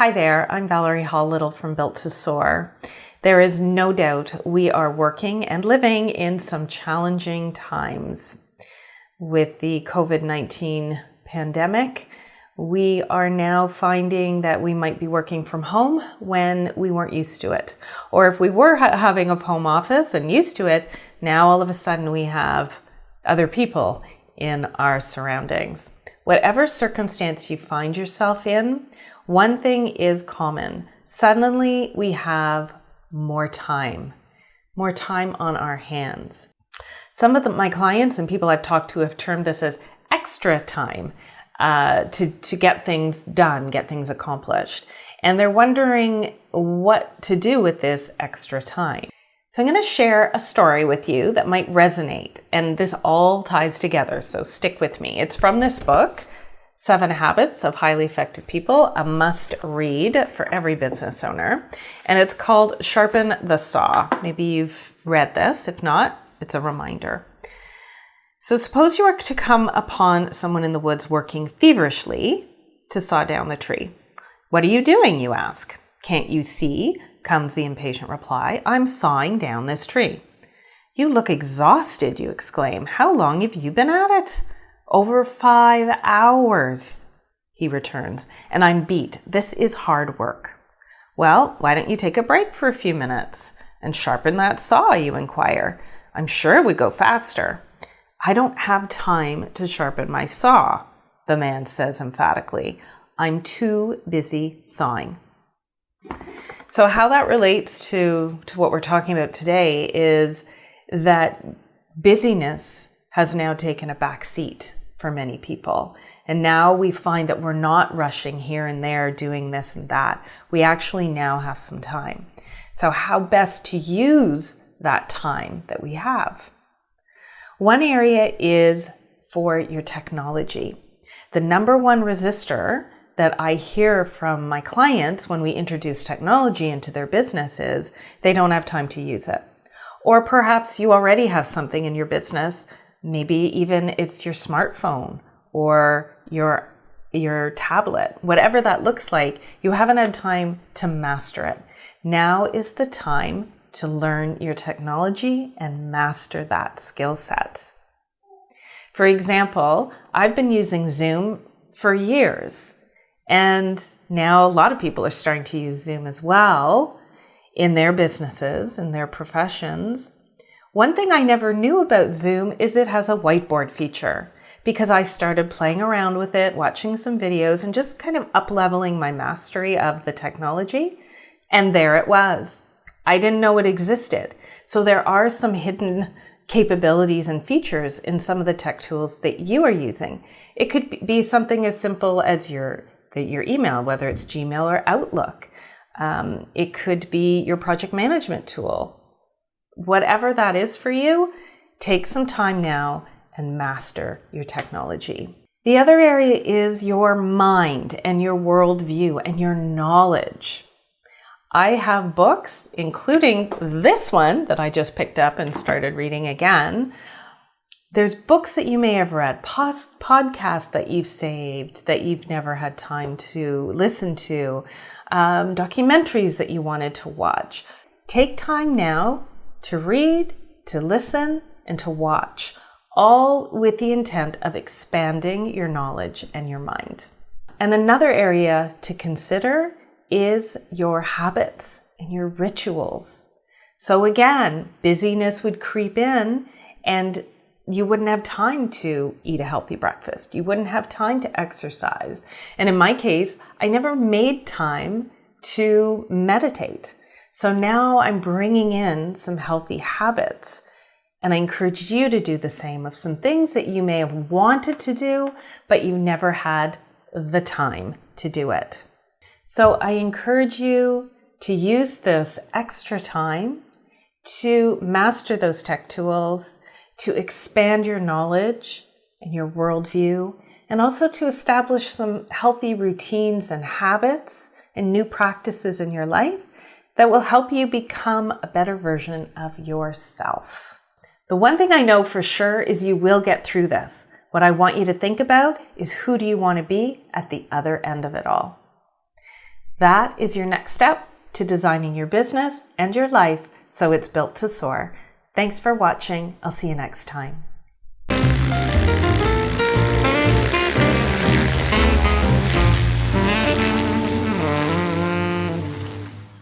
Hi there, I'm Valeri Hall-Little from Built to Soar. There is no doubt we are working and living in some challenging times. With the COVID-19 pandemic, we are now finding that we might be working from home when we weren't used to it. Or if we were having a home office and used to it, now all of a sudden we have other people in our surroundings. Whatever circumstance you find yourself in, one thing is common. Suddenly we have more time on our hands. Some of my clients and people I've talked to have termed this as extra time to get things done, get things accomplished. And they're wondering what to do with this extra time. So I'm going to share a story with you that might resonate, and this all ties together, so stick with me. It's from this book, 7 Habits of Highly Effective People, a must read for every business owner. And it's called Sharpen the Saw. Maybe you've read this. If not, it's a reminder. So suppose you were to come upon someone in the woods working feverishly to saw down the tree. What are you doing, you ask? Can't you see? Comes the impatient reply. I'm sawing down this tree. You look exhausted, you exclaim. How long have you been at it? Over 5 hours, he returns, and I'm beat. This is hard work. Well, why don't you take a break for a few minutes and sharpen that saw, you inquire. I'm sure it would go faster. I don't have time to sharpen my saw, the man says emphatically. I'm too busy sawing. So how that relates to what we're talking about today is that busyness has now taken a back seat for many people. And now we find that we're not rushing here and there doing this and that. We actually now have some time. So how best to use that time that we have? One area is for your technology. The number one resistor that I hear from my clients when we introduce technology into their business is they don't have time to use it. Or perhaps you already have something in your business. Maybe even it's your smartphone or your tablet, whatever that looks like, you haven't had time to master it. Now is the time to learn your technology and master that skill set. For example, I've been using Zoom for years, and now a lot of people are starting to use Zoom as well in their businesses, in their professions. One thing I never knew about Zoom is it has a whiteboard feature, because I started playing around with it, watching some videos, and just kind of up-leveling my mastery of the technology. And there it was. I didn't know it existed. So there are some hidden capabilities and features in some of the tech tools that you are using. It could be something as simple as your email, whether it's Gmail or Outlook. It could be your project management tool. Whatever that is for you, take some time now and master your technology. The other area is your mind and your worldview and your knowledge. I have books, including this one that I just picked up and started reading again. There's books that you may have read, podcasts that you've saved that you've never had time to listen to, documentaries that you wanted to watch. Take time now to read, to listen, and to watch, all with the intent of expanding your knowledge and your mind. And another area to consider is your habits and your rituals. So again, busyness would creep in and you wouldn't have time to eat a healthy breakfast. You wouldn't have time to exercise. And in my case, I never made time to meditate. So now I'm bringing in some healthy habits, and I encourage you to do the same of some things that you may have wanted to do, but you never had the time to do it. So I encourage you to use this extra time to master those tech tools, to expand your knowledge and your worldview, and also to establish some healthy routines and habits and new practices in your life that will help you become a better version of yourself. The one thing I know for sure is you will get through this. What I want you to think about is, who do you want to be at the other end of it all? That is your next step to designing your business and your life so it's built to soar. Thanks for watching. I'll see you next time.